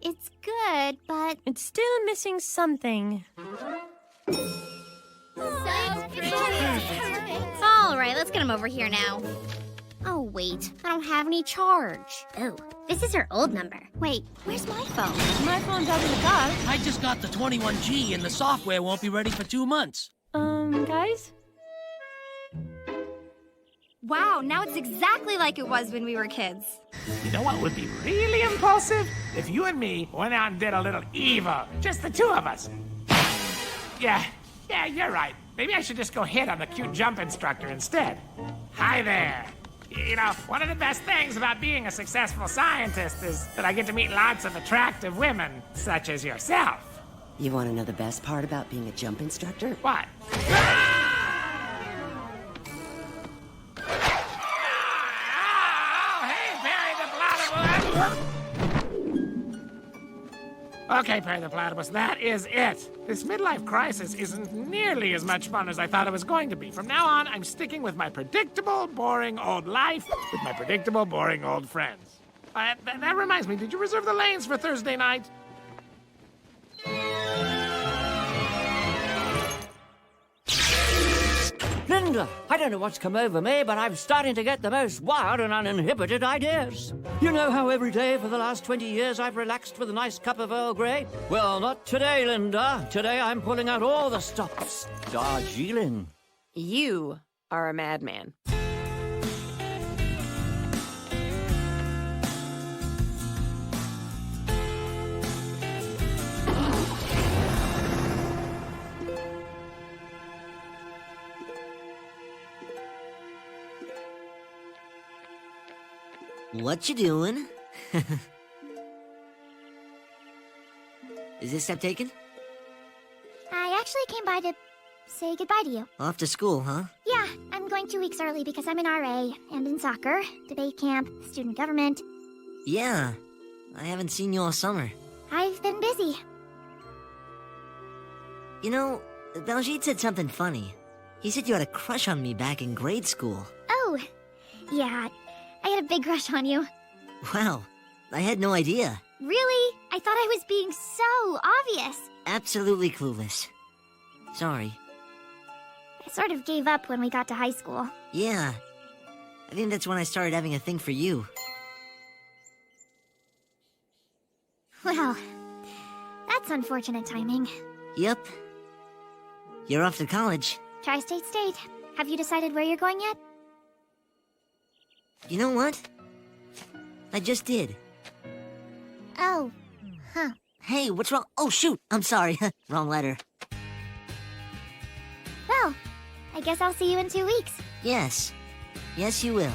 It's good, but... It's still missing something. All right, let's get him over here now. Oh, wait. I don't have any charge. Oh, this is her old number. Wait, where's my phone? My phone's out in the car. I just got the 21G and the software won't be ready for 2 months. Guys? Wow, now it's exactly like it was when we were kids. You know what would be really impulsive? If you and me went out and did a little evil. Just the two of us. Yeah, you're right. Maybe I should just go hit on the cute jump instructor instead. Hi there. You know, one of the best things about being a successful scientist is that I get to meet lots of attractive women, such as yourself. You want to know the best part about being a jump instructor? What? Okay, Perry the Platypus, that is it. This midlife crisis isn't nearly as much fun as I thought it was going to be. From now on, I'm sticking with my predictable, boring old life with my predictable, boring old friends. That reminds me, did you reserve the lanes for Thursday night? Linda, I don't know what's come over me, but I'm starting to get the most wild and uninhibited ideas. You know how every day for the last 20 years I've relaxed with a nice cup of Earl Grey? Well, not today, Linda. Today I'm pulling out all the stops. Darjeeling. You are a madman. What you doing? Is this step taken? I actually came by to say goodbye to you. Off to school, huh? Yeah, I'm going 2 weeks early because I'm in RA and in soccer, debate camp, student government. Yeah. I haven't seen you all summer. I've been busy. You know, Baljeet said something funny. He said you had a crush on me back in grade school. Oh, yeah, I had a big crush on you. Wow, I had no idea. Really? I thought I was being so obvious. Absolutely clueless. Sorry. I sort of gave up when we got to high school. Yeah. I think that's when I started having a thing for you. Well, that's unfortunate timing. Yep. You're off to college. Tri-State State. Have you decided where you're going yet? You know what? I just did. Oh, huh. Hey, what's wrong? Oh, shoot! I'm sorry. Wrong letter. Well, I guess I'll see you in 2 weeks. Yes. Yes, you will.